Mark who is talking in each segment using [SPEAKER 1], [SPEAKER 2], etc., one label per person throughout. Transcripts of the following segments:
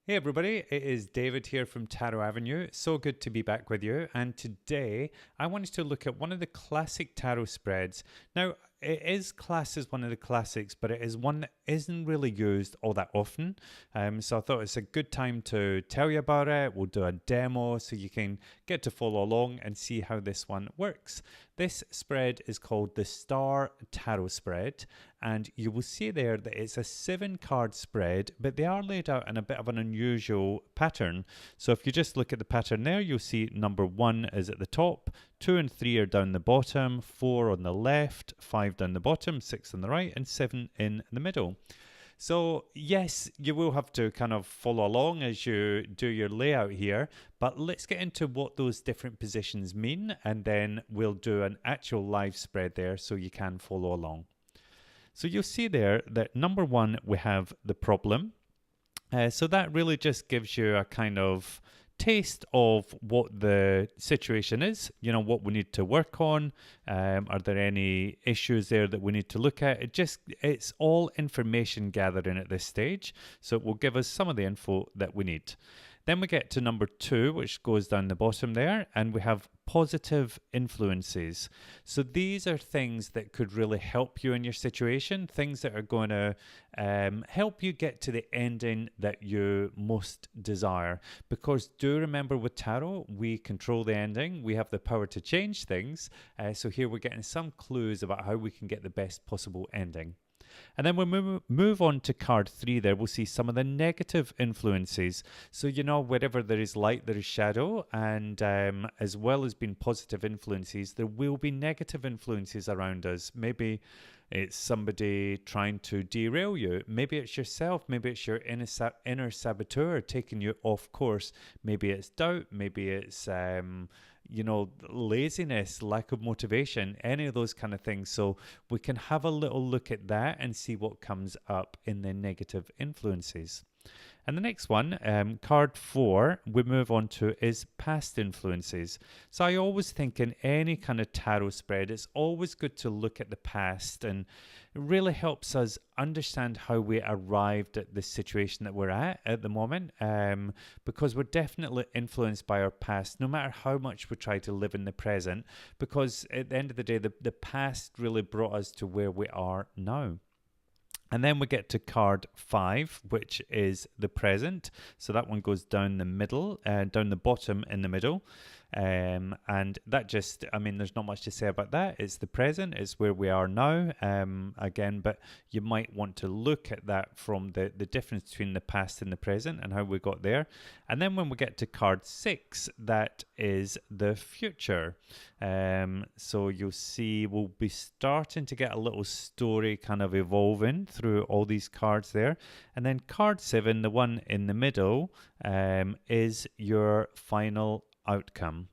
[SPEAKER 1] Hey everybody, it is David here from Tarot Avenue. So good to be back with you. And today I wanted to look at one of the classic tarot spreads. Now, it is classed as one of the classics, but it is one that isn't really used all that often. So I thought it's a good time to tell you about it. We'll do a demo so you can get to follow along and see how this one works. This spread is called the Star Tarot Spread, and you will see there that it's a 7-card spread, but they are laid out in a bit of an unusual pattern. So if you just look at the pattern there, you'll see number 1 is at the top, 2 and 3 are down the bottom, 4 on the left, 5 down the bottom, 6 on the right, and 7 in the middle. So yes, you will have to kind of follow along as you do your layout here, but let's get into what those different positions mean, and then we'll do an actual live spread there so you can follow along. So you'll see there that number 1, we have the problem. So that really just gives you a kind of taste of what the situation is, what we need to work on. Are there any issues there that we need to look at? It's all information gathering at this stage. So it will give us some of the info that we need. Then we get to number 2, which goes down the bottom there, and we have positive influences. So these are things that could really help you in your situation, things that are going to help you get to the ending that you most desire. Because do remember with tarot, we control the ending, we have the power to change things. So here we're getting some clues about how we can get the best possible ending. And then when we move on to card 3 there, we'll see some of the negative influences. So, wherever there is light, there is shadow. And as well as being positive influences, there will be negative influences around us. Maybe it's somebody trying to derail you. Maybe it's yourself. Maybe it's your inner saboteur taking you off course. Maybe it's doubt. Maybe it's laziness, lack of motivation, any of those kind of things. So we can have a little look at that and see what comes up in the negative influences. And the next one, card 4, we move on to is past influences. So I always think in any kind of tarot spread, it's always good to look at the past, and it really helps us understand how we arrived at the situation that we're at the moment, because we're definitely influenced by our past, no matter how much we try to live in the present, because at the end of the day, the past really brought us to where we are now. And then we get to card 5, which is the present. So that one goes down the middle, down the bottom in the middle. And that just, there's not much to say about that. It's the present, it's where we are now, again, but you might want to look at that from the difference between the past and the present and how we got there. And then when we get to card 6, that is the future. So you'll see we'll be starting to get a little story kind of evolving through all these cards there. And then card 7, the one in the middle, is your final outcome.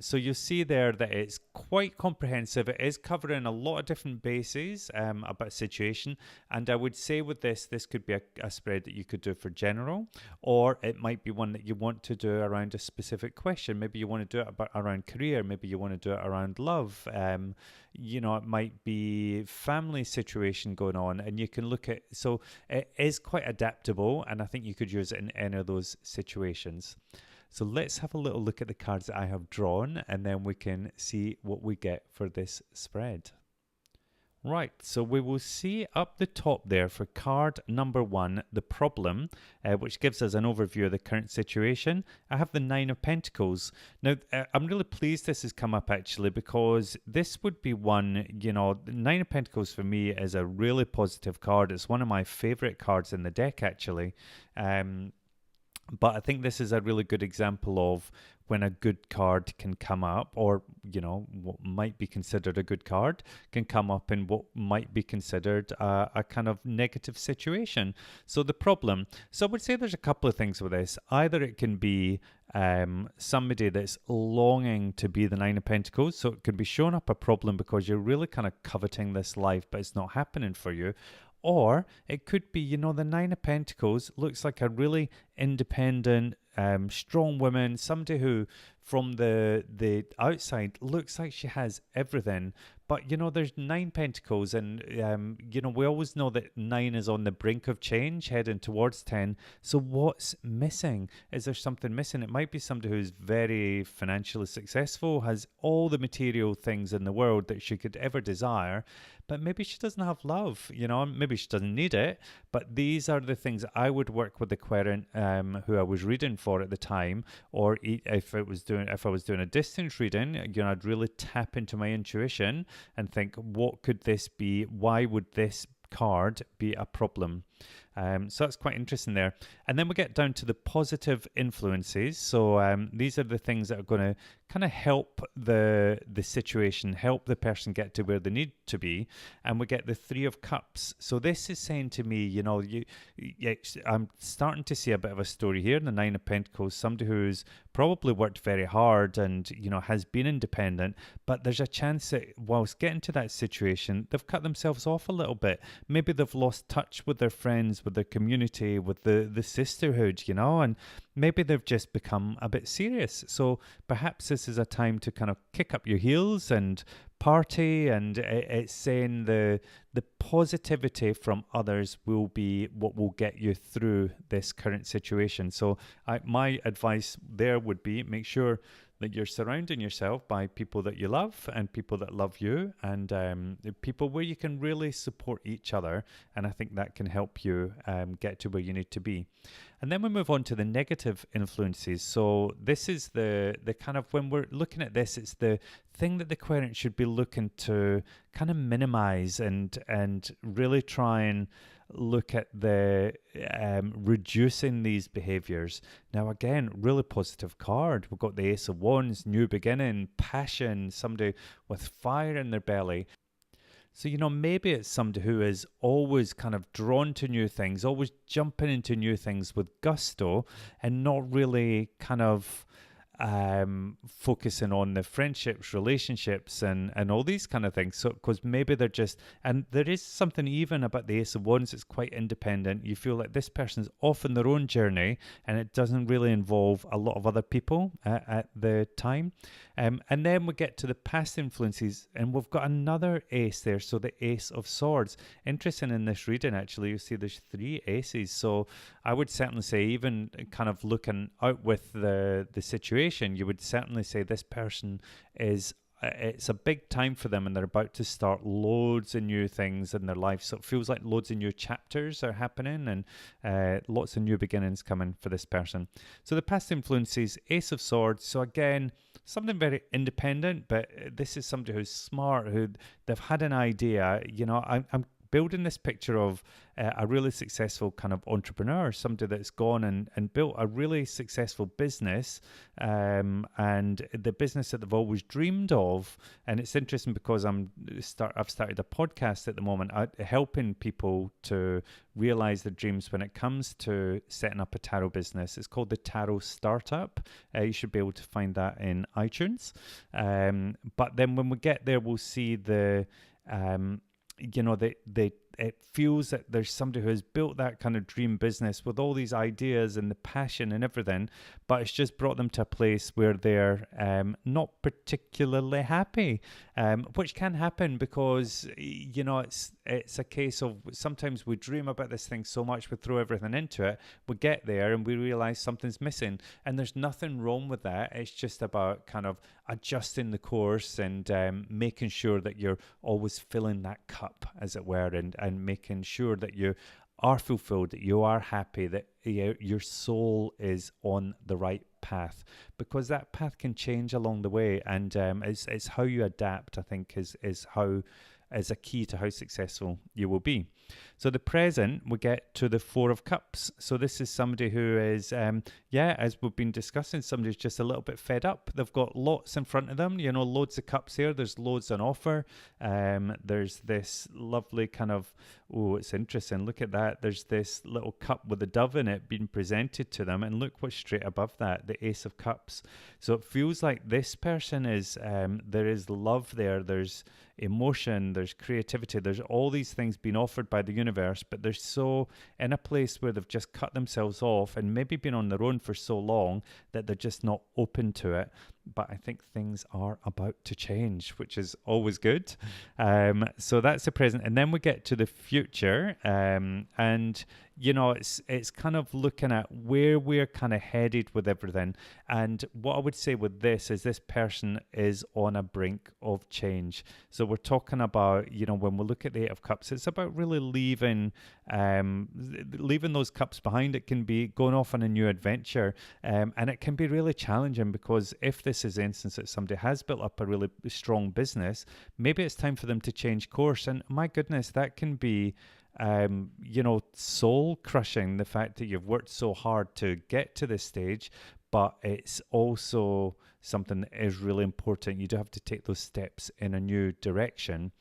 [SPEAKER 1] So you'll see there that it's quite comprehensive. It is covering a lot of different bases about a situation. And I would say with this could be a spread that you could do for general, or it might be one that you want to do around a specific question. Maybe you want to do it around career. Maybe you want to do it around love. It might be family situation going on, and you can look at, so it is quite adaptable, and I think you could use it in any of those situations. So let's have a little look at the cards that I have drawn, and then we can see what we get for this spread. Right, so we will see up the top there for card number 1, the problem, which gives us an overview of the current situation. I have the 9 of Pentacles. Now, I'm really pleased this has come up actually, because this would be one, the 9 of Pentacles for me is a really positive card. It's one of my favorite cards in the deck actually. But I think this is a really good example of when a good card can come up, or, what might be considered a good card can come up in what might be considered a kind of negative situation. So the problem. So I would say there's a couple of things with this. Either it can be somebody that's longing to be the 9 of Pentacles. So it could be showing up a problem because you're really kind of coveting this life, but it's not happening for you. Or it could be, the 9 of Pentacles looks like a really independent, strong woman, somebody who from the outside looks like she has everything, But there's 9 pentacles, and we always know that 9 is on the brink of change, heading towards 10. So what's missing? Is there something missing? It might be somebody who's very financially successful, has all the material things in the world that she could ever desire, but maybe she doesn't have love, maybe she doesn't need it. But these are the things I would work with the querent, who I was reading for at the time, or if I was doing a distance reading, I'd really tap into my intuition and think, what could this be? Why would this card be a problem? So that's quite interesting there. And then we get down to the positive influences. So these are the things that are going to kind of help the situation, help the person get to where they need to be. And we get the 3 of Cups. So this is saying to me, I'm starting to see a bit of a story here in the 9 of Pentacles, somebody who's probably worked very hard and, has been independent, but there's a chance that whilst getting to that situation, they've cut themselves off a little bit. Maybe they've lost touch with their friends, with their community, with the sisterhood, and maybe they've just become a bit serious. So perhaps this is a time to kind of kick up your heels and party, and it's saying the positivity from others will be what will get you through this current situation. So my advice there would be, make sure that you're surrounding yourself by people that you love and people that love you, and people where you can really support each other. And I think that can help you get to where you need to be. And then we move on to the negative influences. So this is the kind of, when we're looking at this, it's the thing that the querent should be looking to kind of minimize and really try and look at the reducing these behaviors. Now again, really positive card. We've got the Ace of Wands, new beginning, passion, somebody with fire in their belly. So, maybe it's somebody who is always kind of drawn to new things, always jumping into new things with gusto, and not really kind of focusing on the friendships, relationships, and all these kind of things. So because maybe they're just, and there is something even about the Ace of Wands that's quite independent. You feel like this person's off on their own journey and it doesn't really involve a lot of other people at the time. And then we get to the past influences, and we've got another ace there. So the Ace of Swords. Interesting in this reading, actually, you see there's 3 aces. So I would certainly say, even kind of looking out with the situation, you would certainly say this person is, it's a big time for them, and they're about to start loads of new things in their life. So it feels like loads of new chapters are happening, and lots of new beginnings coming for this person. So the past influences, Ace of Swords. So again, something very independent, but this is somebody who's smart, who they've had an idea. I'm building this picture of a really successful kind of entrepreneur, somebody that's gone and built a really successful business, and the business that they've always dreamed of. And it's interesting because I've started a podcast at the moment, helping people to realize their dreams when it comes to setting up a tarot business. It's called the Tarot Startup. You should be able to find that in iTunes. But then when we get there, we'll see it feels that there's somebody who has built that kind of dream business with all these ideas and the passion and everything, but it's just brought them to a place where they're not particularly happy, which can happen because it's a case of sometimes we dream about this thing so much, we throw everything into it, we get there and we realize something's missing, and there's nothing wrong with that. It's just about kind of adjusting the course and making sure that you're always filling that cup, as it were, and making sure that you are fulfilled, that you are happy, that your soul is on the right path, because that path can change along the way, and it's how you adapt, I think, is a key to how successful you will be. So the present, we get to the 4 of Cups. So this is somebody who is, as we've been discussing, somebody who's just a little bit fed up. They've got lots in front of them, loads of cups here. There's loads on offer. There's this lovely kind of, it's interesting. Look at that. There's this little cup with a dove in it being presented to them. And look what's straight above that, the Ace of Cups. So it feels like this person is, there is love there. There's emotion, there's creativity, there's all these things being offered by the universe, but they're so in a place where they've just cut themselves off and maybe been on their own for so long that they're just not open to it. but I think things are about to change, which is always good. So that's the present, and then we get to the future, and it's kind of looking at where we're kind of headed with everything. And what I would say with this is this person is on a brink of change. So we're talking about, when we look at the Eight of Cups, it's about really leaving those cups behind. It can be going off on a new adventure, and it can be really challenging, because if this is the instance that somebody has built up a really strong business, maybe it's time for them to change course. And my goodness, that can be soul crushing, the fact that you've worked so hard to get to this stage, but it's also something that is really important. You do have to take those steps in a new direction.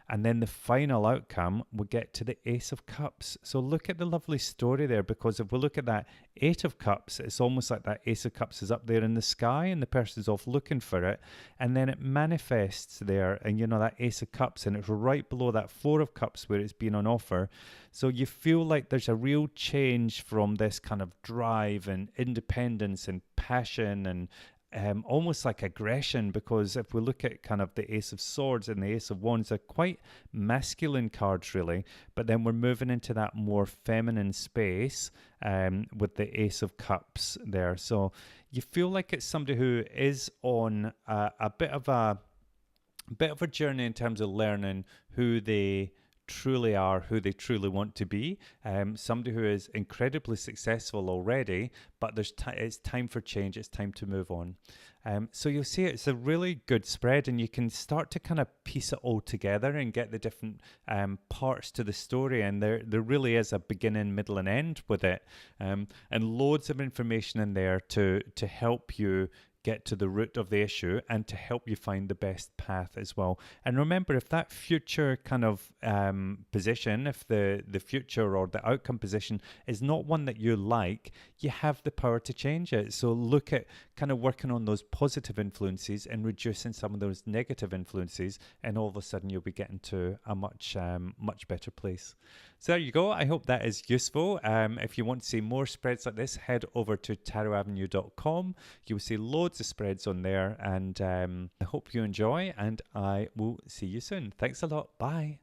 [SPEAKER 1] And then the final outcome, we get to the Ace of Cups. So look at the lovely story there, because if we look at that Eight of Cups, it's almost like that Ace of Cups is up there in the sky and the person's off looking for it. And then it manifests there, and that Ace of Cups, and it's right below that Four of Cups where it's been on offer. So you feel like there's a real change from this kind of drive and independence and passion and almost like aggression, because if we look at kind of the Ace of Swords and the Ace of Wands, they're quite masculine cards really, but then we're moving into that more feminine space with the Ace of Cups there. So you feel like it's somebody who is on a bit of a journey in terms of learning who they truly are, who they truly want to be. Somebody who is incredibly successful already, but it's time for change. It's time to move on. So you'll see it's a really good spread, and you can start to kind of piece it all together and get the different parts to the story. And there really is a beginning, middle, and end with it, and loads of information in there to help you get to the root of the issue and to help you find the best path as well. And remember, if that future kind of position, if the future or the outcome position is not one that you like, you have the power to change it. So look at kind of working on those positive influences and reducing some of those negative influences, and all of a sudden you'll be getting to a much better place. So there you go. I hope that is useful. If you want to see more spreads like this, head over to tarotavenue.com. You'll see loads of spreads on there, and I hope you enjoy, and I will see you soon. Thanks a lot. Bye.